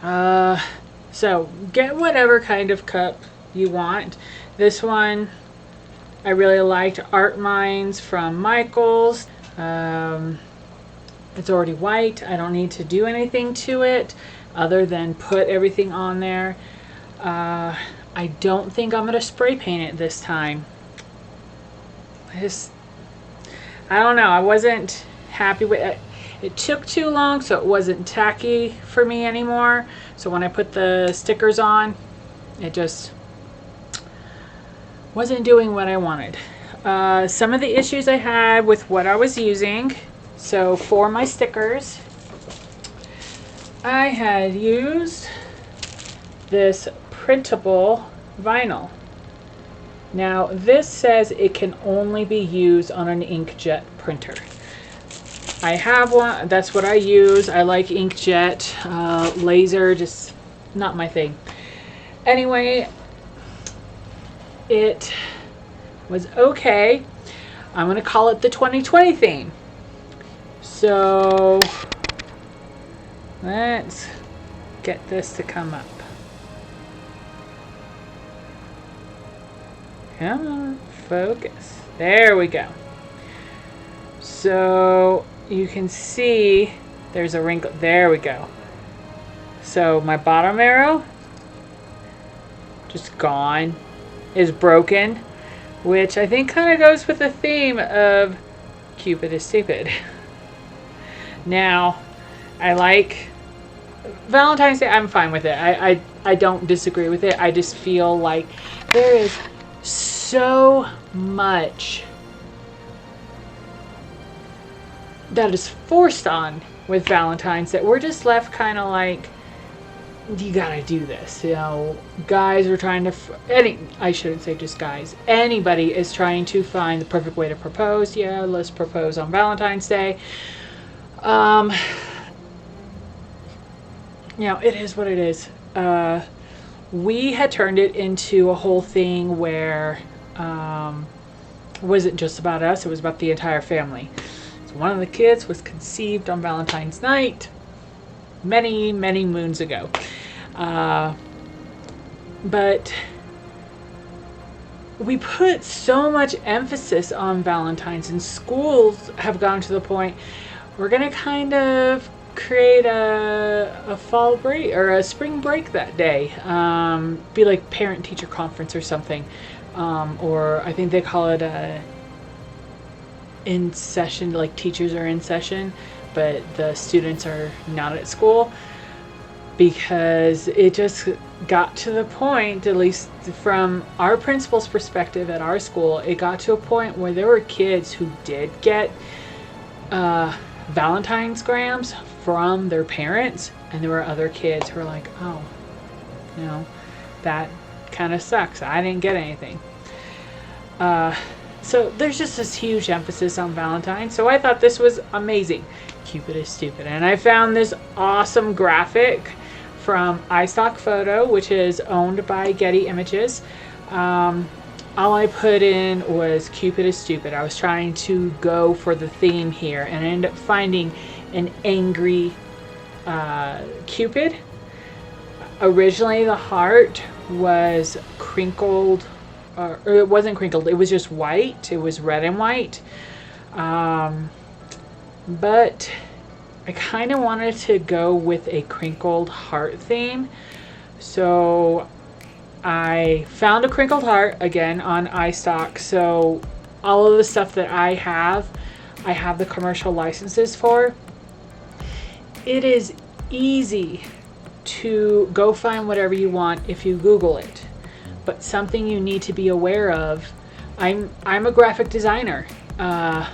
So get whatever kind of cup you want. This one I really liked, Art Minds from Michaels. It's already white. I don't need to do anything to it other than put everything on there. I don't think I'm going to spray paint it this time. I don't know. I wasn't happy with it. It took too long, so it wasn't tacky for me anymore. So when I put the stickers on, it just wasn't doing what I wanted. Some of the issues I had with what I was using. So for my stickers, I had used this printable vinyl. Now this says it can only be used on an inkjet printer. I have one, that's what I use. I like inkjet, laser, just not my thing. Anyway, it was okay. I'm going to call it the 2020 theme. So let's get this to come up. Come on, focus. There we go. So you can see there's a wrinkle. There we go. So my bottom arrow just gone, is broken, which I think kind of goes with the theme of Cupid is stupid. Now, I like Valentine's Day. I'm fine with it. I don't disagree with it. I just feel like there is so much that is forced on with Valentine's that we're just left kind of like, you gotta do this. You know, guys are trying to, I shouldn't say just guys, anybody is trying to find the perfect way to propose. Yeah, let's propose on Valentine's Day. You know, it is what it is. We had turned it into a whole thing where it wasn't just about us, it was about the entire family. So one of the kids was conceived on Valentine's night many, many moons ago. But we put so much emphasis on Valentine's, and schools have gone to the point we're going to kind of create a fall break or a spring break that day. Be like parent teacher conference or something. Or I think they call it a in session, like teachers are in session, but the students are not at school, because it just got to the point, at least from our principal's perspective at our school, it got to a point where there were kids who did get Valentine's grams from their parents, and there were other kids who were like, oh, you know, that kind of sucks, I didn't get anything. So there's just this huge emphasis on Valentine's. So I thought this was amazing. Cupid is stupid. And I found this awesome graphic from iStock Photo, which is owned by Getty Images. All I put in was Cupid is stupid. I was trying to go for the theme here, and I ended up finding an angry Cupid. Originally the heart was crinkled, or it wasn't crinkled, it was just white. It was red and white. But I kind of wanted to go with a crinkled heart theme. So I found a crinkled heart again on iStock. So all of the stuff that I have the commercial licenses for. It is easy to go find whatever you want if you Google it. But something you need to be aware of, I'm a graphic designer. I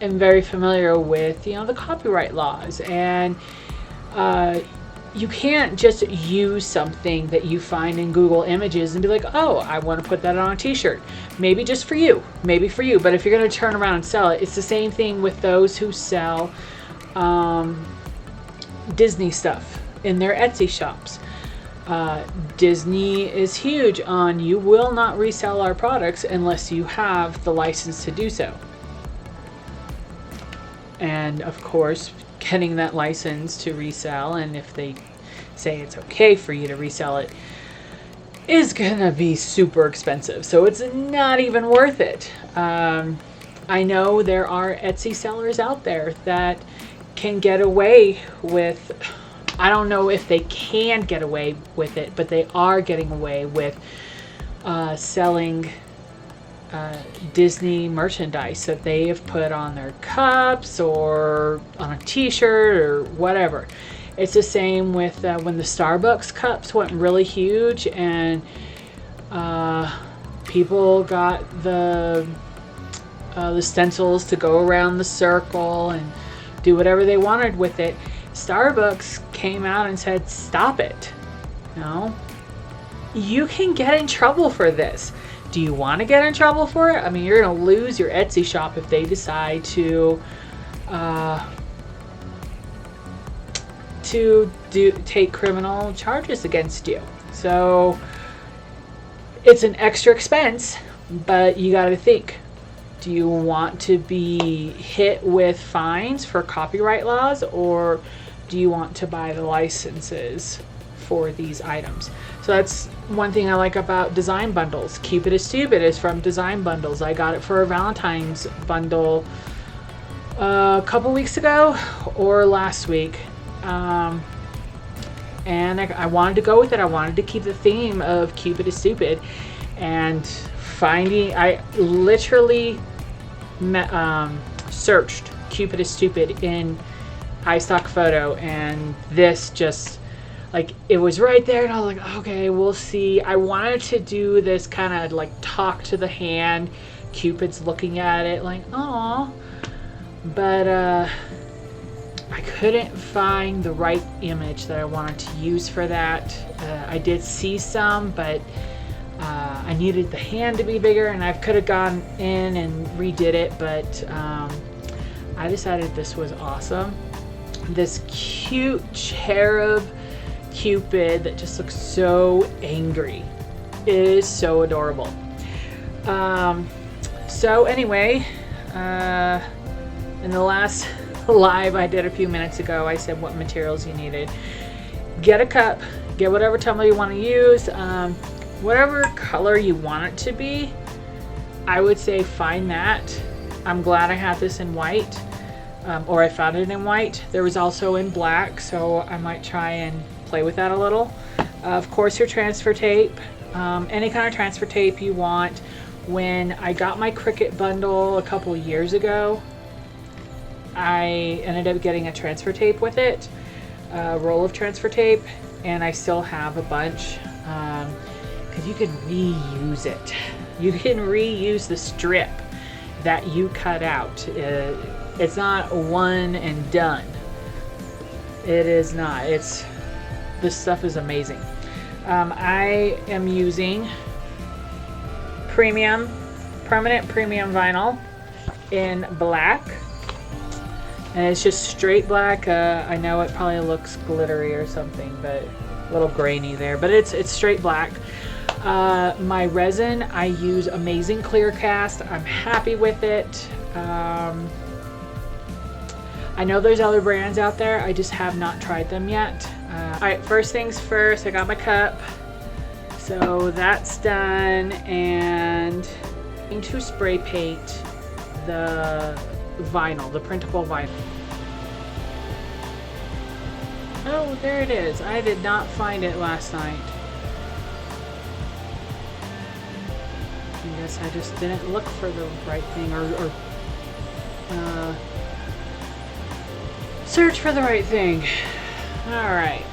am very familiar with, you know, the copyright laws, and you can't just use something that you find in Google Images and be like, oh, I want to put that on a t-shirt. Maybe just for you, maybe for you, but if you're going to turn around and sell it, it's the same thing with those who sell Disney stuff in their Etsy shops. Disney is huge on, you will not resell our products unless you have the license to do so. And of course, getting that license to resell, and if they say it's okay for you to resell it, is gonna be super expensive. So it's not even worth it. I know there are Etsy sellers out there that can get away with, I don't know if they can get away with it, but they are getting away with selling Disney merchandise that they have put on their cups or on a t-shirt or whatever. It's the same with when the Starbucks cups went really huge, and people got the stencils to go around the circle and do whatever they wanted with it. Starbucks came out and said, stop it. No, you can get in trouble for this. Do you want to get in trouble for it? I mean, you're going to lose your Etsy shop if they decide to take criminal charges against you. So it's an extra expense, but you got to think, do you want to be hit with fines for copyright laws, or do you want to buy the licenses for these items? So that's one thing I like about design bundles. Cupid is Stupid is from Design Bundles. I got it for a Valentine's bundle a couple weeks ago or last week. And I wanted to go with it. I wanted to keep the theme of Cupid is Stupid. And I literally searched Cupid is Stupid in iStock Photo, and this just, like, it was right there, and I was like, okay, we'll see. I wanted to do this kind of like talk to the hand. Cupid's looking at it like, aw. But I couldn't find the right image that I wanted to use for that. I did see some, but I needed the hand to be bigger, and I could have gone in and redid it, but I decided this was awesome. This cute cherub Cupid that just looks so angry. It is so adorable. So anyway, in the last live I did a few minutes ago, I said what materials you needed. Get a cup, get whatever tumbler you want to use, whatever color you want it to be. I would say find that. I'm glad I have this in white, or I found it in white. There was also in black, so I might try and play with that a little. Of course, your transfer tape, any kind of transfer tape you want. When I got my Cricut bundle a couple years ago, I ended up getting a transfer tape with it, a roll of transfer tape, and I still have a bunch, because you can reuse it. You can reuse the strip that you cut out. It's not one and done. It is not. This stuff is amazing. I am using permanent premium vinyl in black, and it's just straight black. I know it probably looks glittery or something, but a little grainy there, but it's straight black. My resin, I use Amazing Clear Cast. I'm happy with it. I know there's other brands out there, I just have not tried them yet. Alright, first things first, I got my cup, so that's done, and I'm going to spray paint the vinyl, the printable vinyl. Oh, there it is. I did not find it last night. I guess I just didn't look for the right thing, or search for the right thing. All right.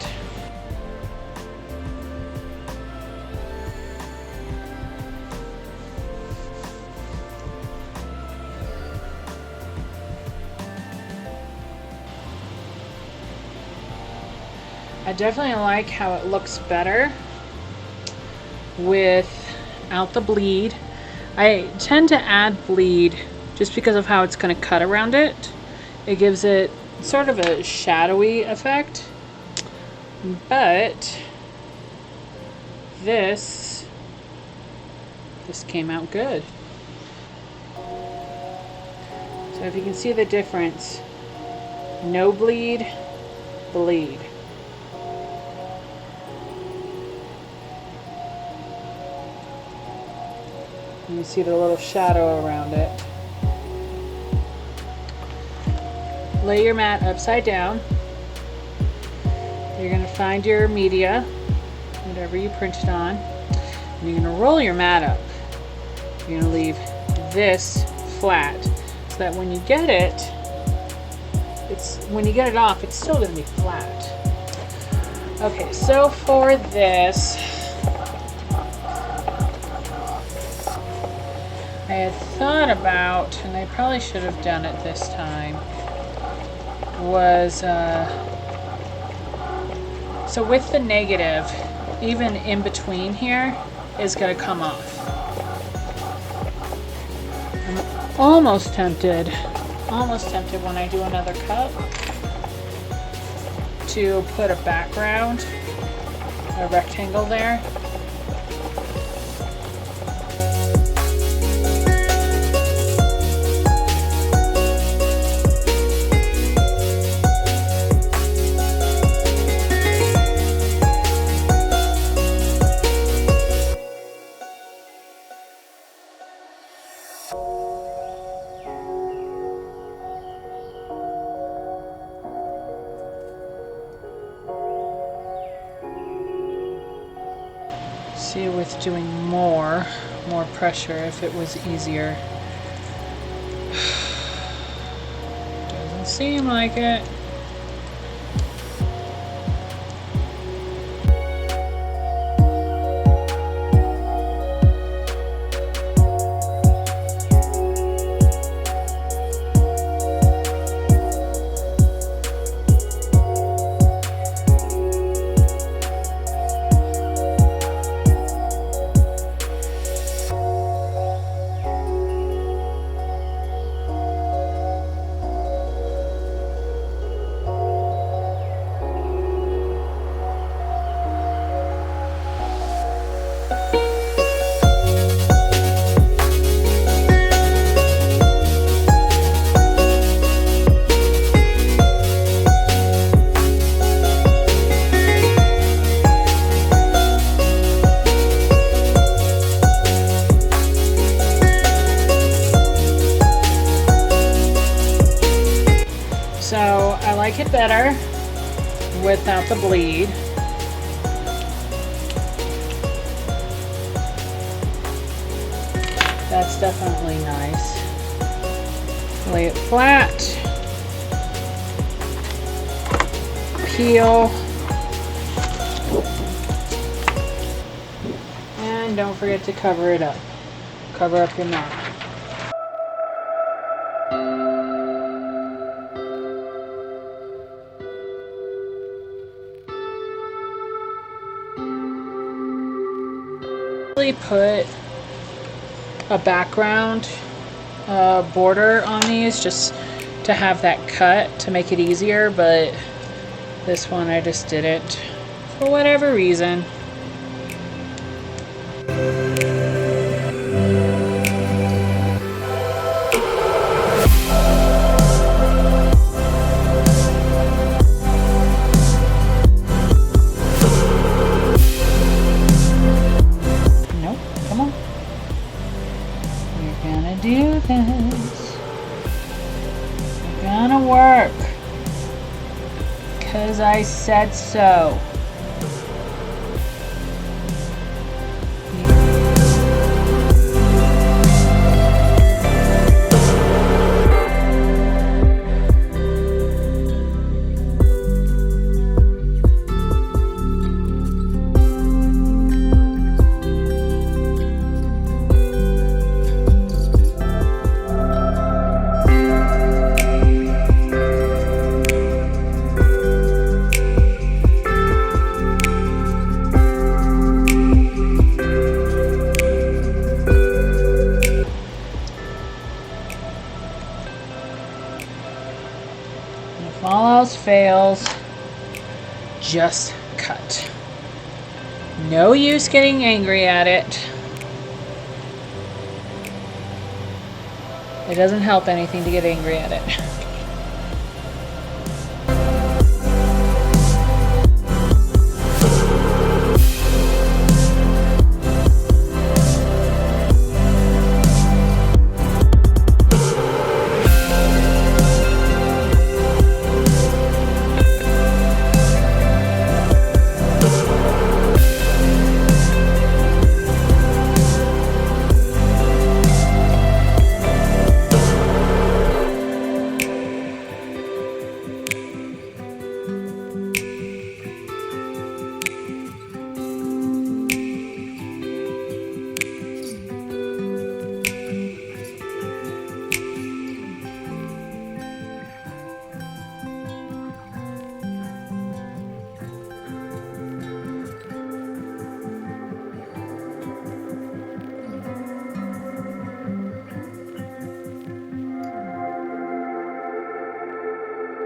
I definitely like how it looks better without the bleed. I tend to add bleed just because of how it's going to cut around it. It gives it sort of a shadowy effect, but this came out good. So if you can see the difference, No bleed, bleed. You see the little shadow around it. Lay your mat upside down. You're going to find your media, whatever you printed on, and you're going to roll your mat up. You're going to leave this flat so that when you get it, when you get it off, it's still going to be flat. Okay, so for this, I had thought about, and I probably should have done it this time, was so with the negative, even in between here is going to come off. I'm almost tempted when I do another cup to put a background, a rectangle there. See, with doing more pressure, if it was easier. Doesn't seem like it. So I like it better without the bleed. That's definitely nice. Lay it flat. Peel. And don't forget to cover it up. Cover up your mat. Put a background border on these just to have that cut to make it easier, but this one I just didn't for whatever reason. Do this. We're gonna work. 'Cause I said so. If all else fails, just cut. No use getting angry at it. It doesn't help anything to get angry at it.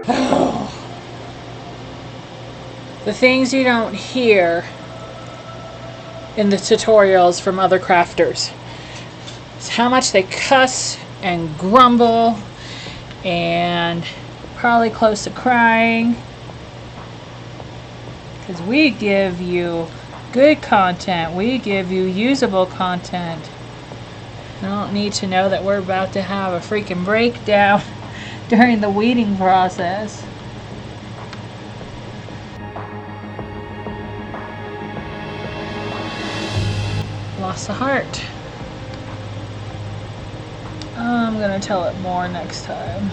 The things you don't hear in the tutorials from other crafters is how much they cuss and grumble and probably close to crying, because we give you good content, we give you usable content. I don't need to know that we're about to have a freaking breakdown during the weeding process. Lost the heart. I'm gonna tell it more next time.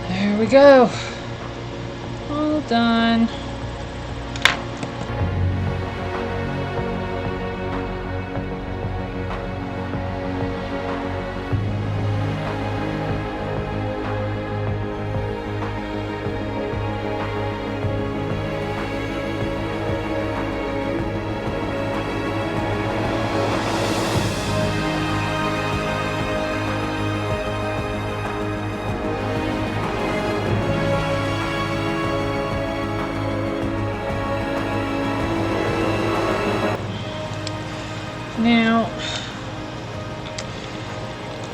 There we go. All done. Now,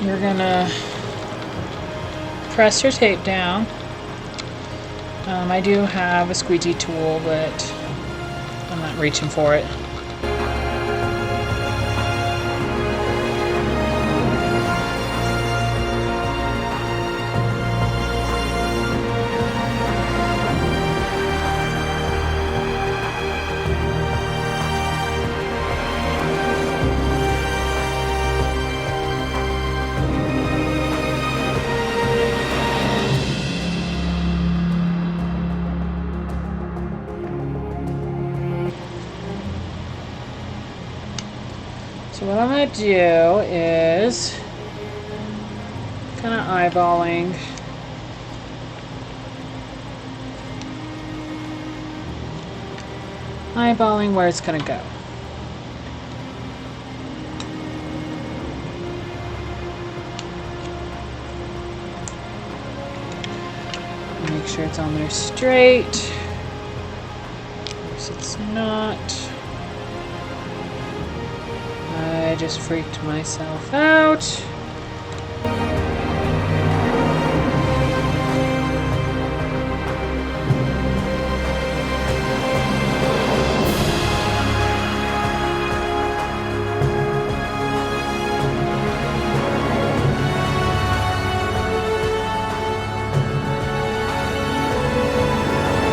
you're gonna press your tape down. I do have a squeegee tool, but I'm not reaching for it. So what I'm going to do is kind of eyeballing where it's going to go. Make sure it's on there straight. Of course it's not. I just freaked myself out.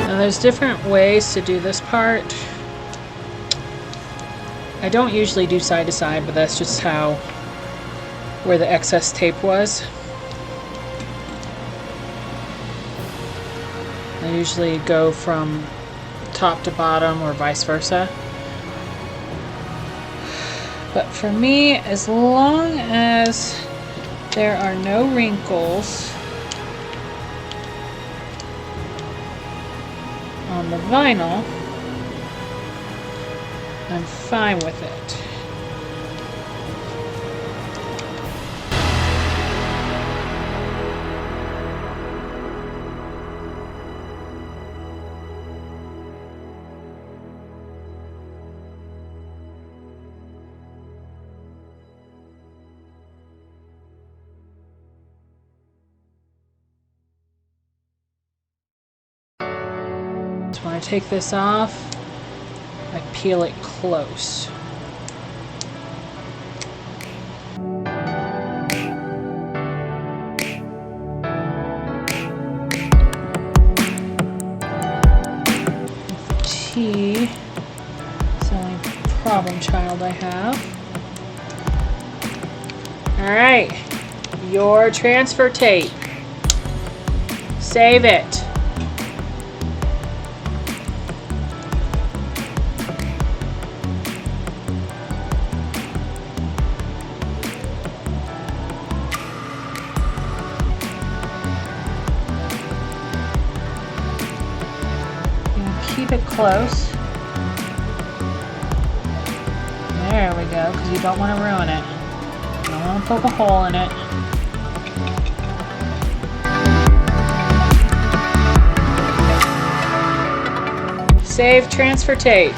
Now there's different ways to do this part. I don't usually do side to side, but that's just where the excess tape was. I usually go from top to bottom or vice versa. But for me, as long as there are no wrinkles on the vinyl, I'm fine with it. So when I take this off, I peel it close. T is the only problem child I have. Alright, your transfer tape. Save it. keep it close. There we go, because you don't want to ruin it. You don't want to poke a hole in it. Save transfer tape.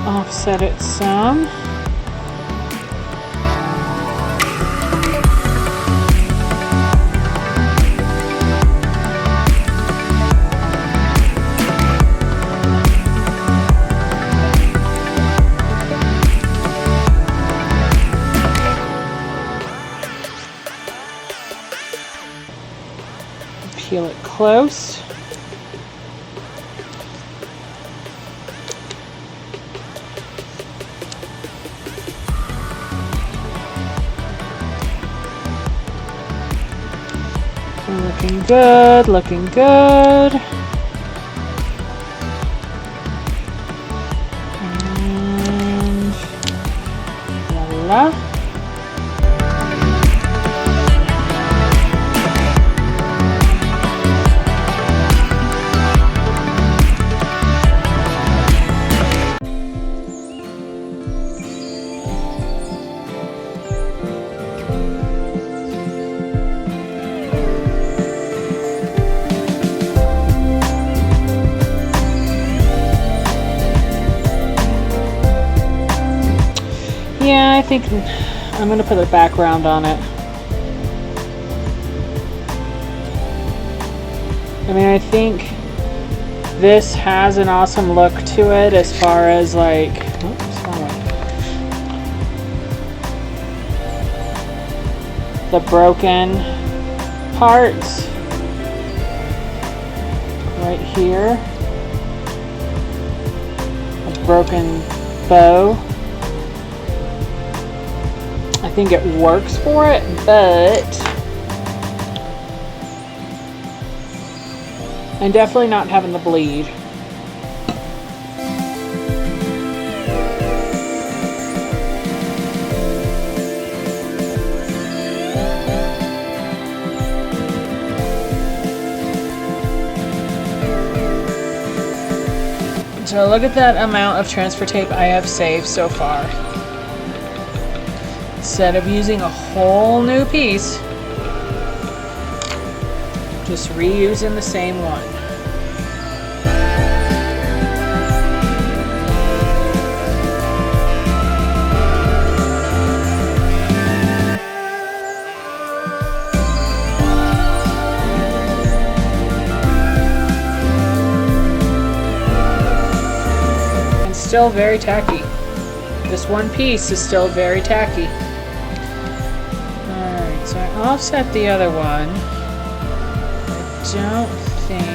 Offset it some. Peel it close. Looking good, looking good. And voila. Yeah, I think I'm going to put a background on it. I mean, I think this has an awesome look to it as far as like, oops, the broken parts right here. A broken bow. I think it works for it, but I'm definitely not having the bleed. So look at that amount of transfer tape I have saved so far. Instead of using a whole new piece, just reusing the same one. And still very tacky. This one piece is still very tacky. So I offset the other one. I don't think.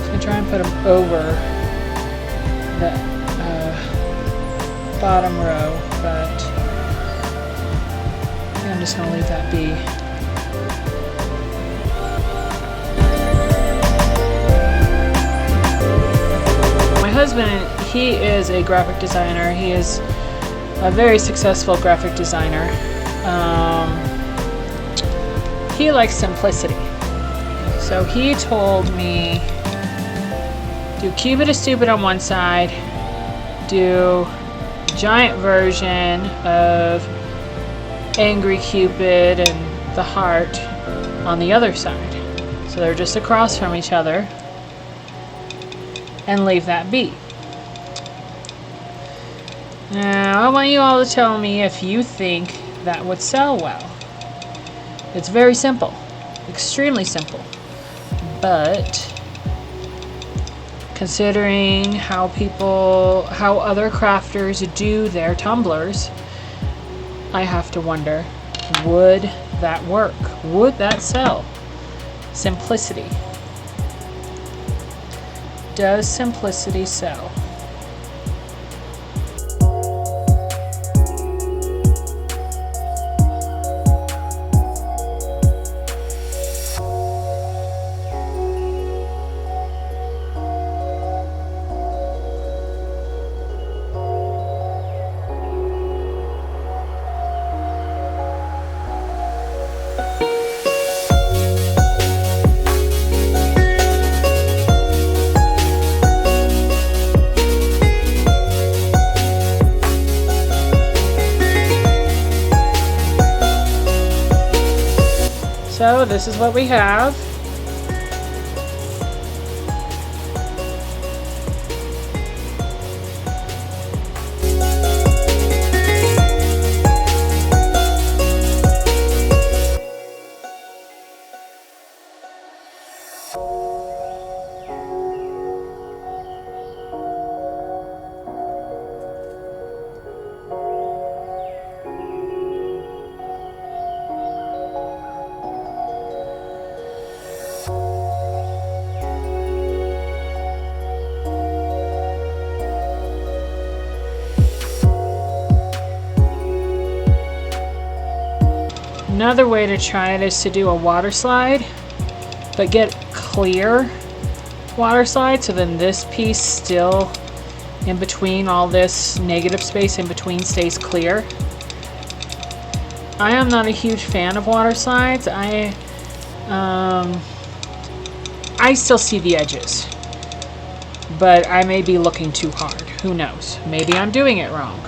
I'm going to try and put them over the bottom row, but I think I'm just going to leave that be. Husband, he is a graphic designer. He is a very successful graphic designer. He likes simplicity. So he told me, do Cupid is Stupid on one side, do giant version of Angry Cupid and the heart on the other side. So they're just across from each other, and leave that be. Now I want you all to tell me if you think that would sell well. It's very simple, extremely simple, but considering how other crafters do their tumblers, I have to wonder, would that work? Would that sell? Simplicity. Does simplicity sell? So this is what we have. Another way to try it is to do a water slide, but get clear water slide, so then this piece still in between, all this negative space in between, stays clear. I am not a huge fan of water slides. I still see the edges, but I may be looking too hard. Who knows? Maybe I'm doing it wrong.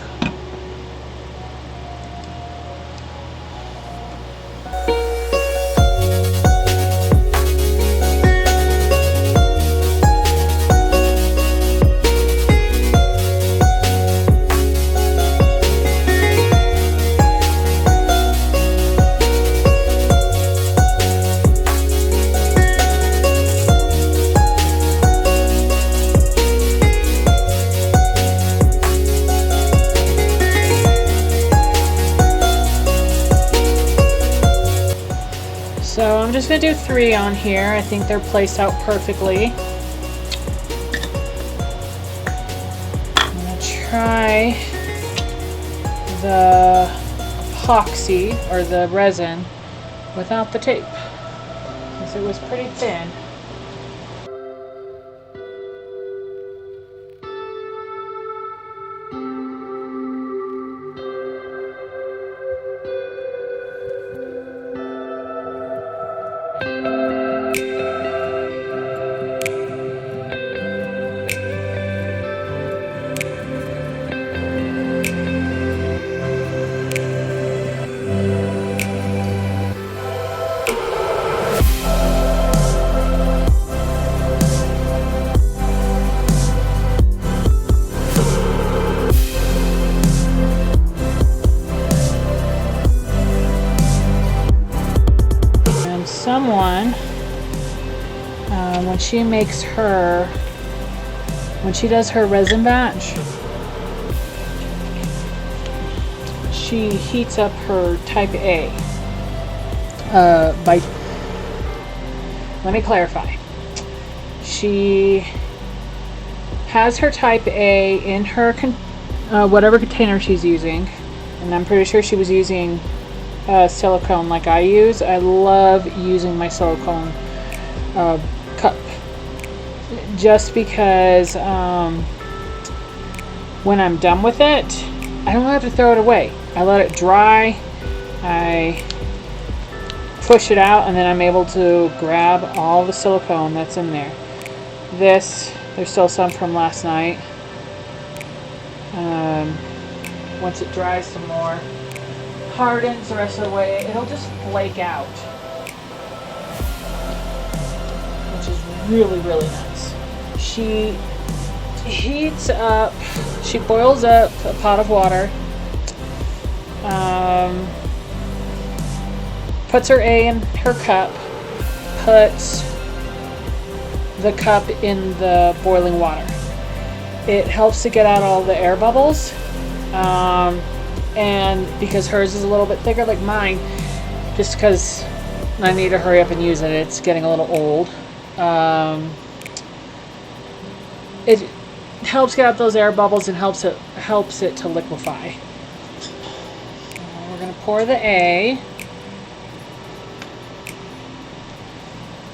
So I'm just going to do 3 on here. I think they're placed out perfectly. I'm going to try the epoxy, or the resin, without the tape, because it was pretty thin. Someone, when she does her resin batch, she heats up her type A. Let me clarify. She has her type A in her whatever container she's using, and I'm pretty sure she was using silicone like I use. I love using my silicone cup, just because when I'm done with it, I don't have to throw it away. I let it dry, I push it out, and then I'm able to grab all the silicone that's in there. There's still some from last night. Once it dries some more, hardens the rest of the way, it'll just flake out. really, really nice. She she boils up a pot of water, puts her A in her cup, puts the cup in the boiling water. It helps to get out all the air bubbles, and because hers is a little bit thicker like mine, just because I need to hurry up and use it, it's getting a little old. It helps get out those air bubbles and helps it to liquefy. So we're going to pour the A.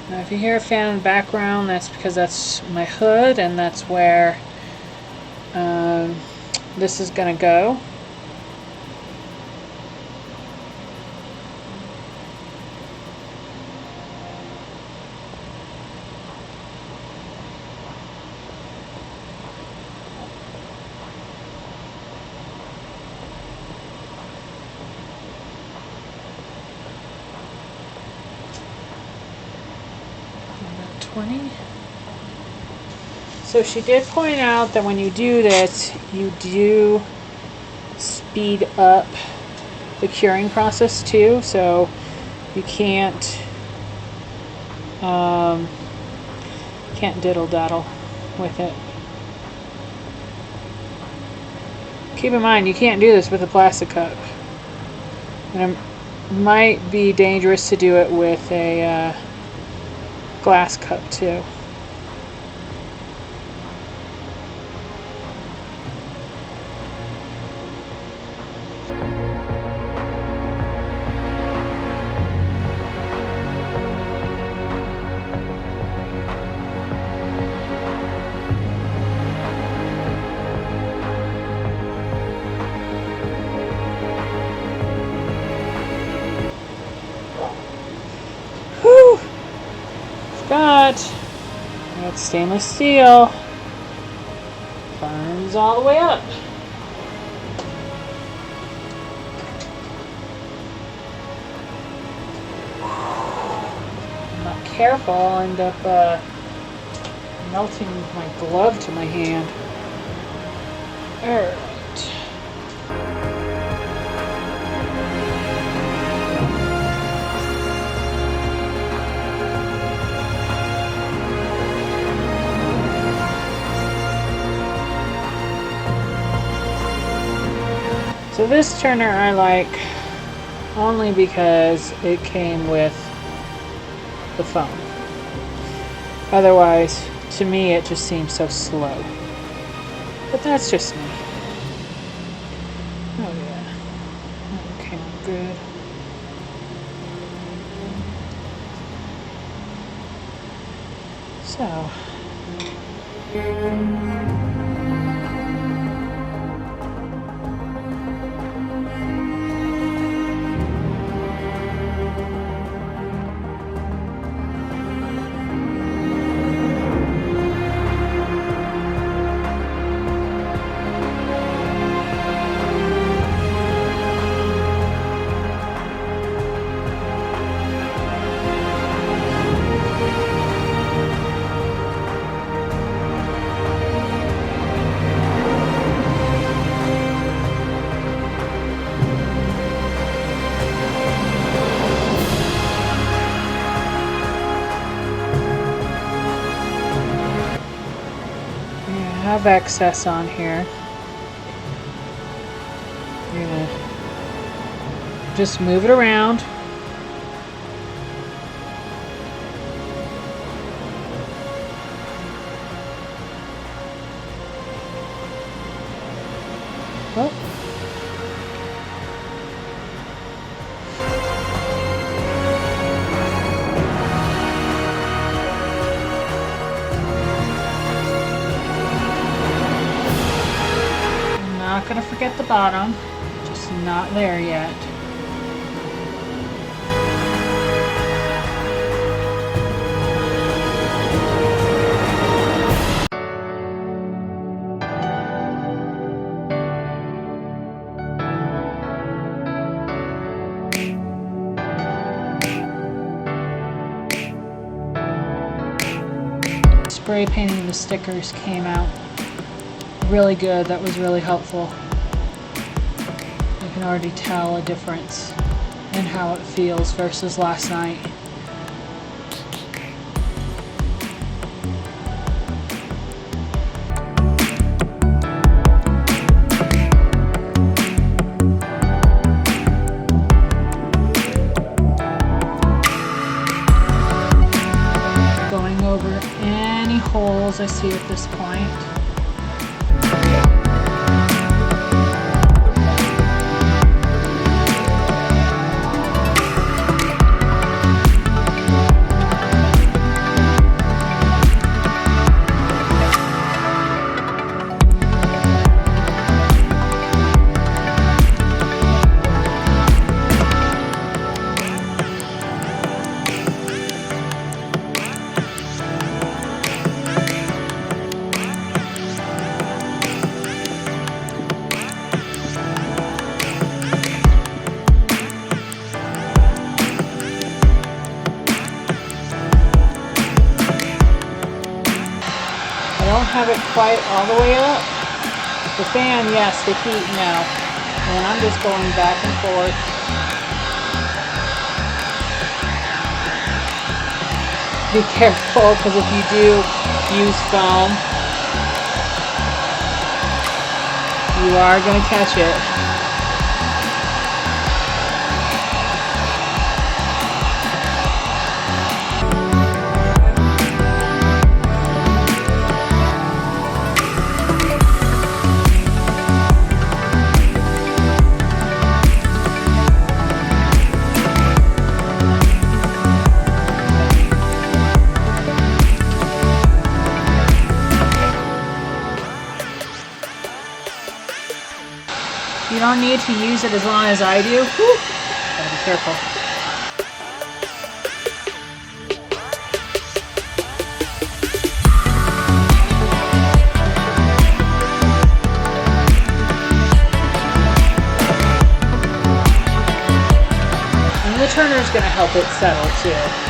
Now if you hear a fan in the background, that's because that's my hood, and that's where this is going to go. About 20. So she did point out that when you do this, you do speed up the curing process too. So you can't diddle daddle with it. Keep in mind, you can't do this with a plastic cup, and it might be dangerous to do it with a glass cup too. Whew! Got stainless steel. Burns all the way up. I'm not careful, I'll end up melting my glove to my hand. Alright. So this turner I like only because it came with the phone. Otherwise, to me, it just seems so slow. But that's just me. Oh yeah, that came out good. So. Have excess on here. I'm gonna just move it around. Oh. Not gonna forget the bottom, just not there yet. spray painting the stickers came out really good. That was really helpful. I can already tell a difference in how it feels versus last night. Going over any holes I see at this point. I don't have it quite all the way up. The fan, yes, the heat, no. And I'm just going back and forth. Be careful, because if you do use foam, you are going to catch it. You don't need to use it as long as I do. Whew. Gotta be careful. And the turner is going to help it settle too.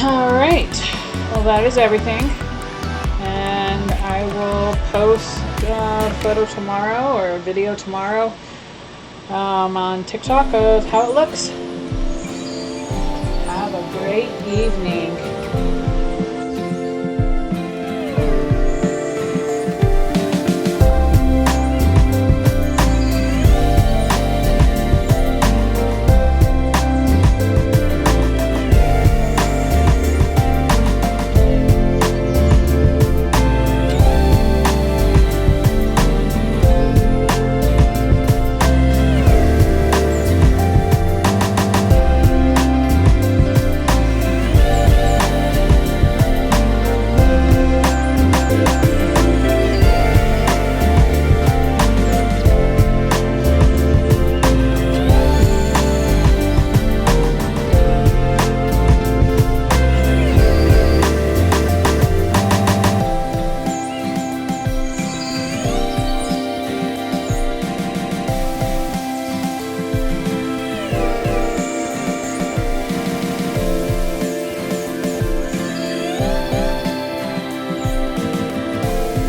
Alright, well that is everything, and I will post a photo tomorrow or a video tomorrow on TikTok of how it looks. Have a great evening.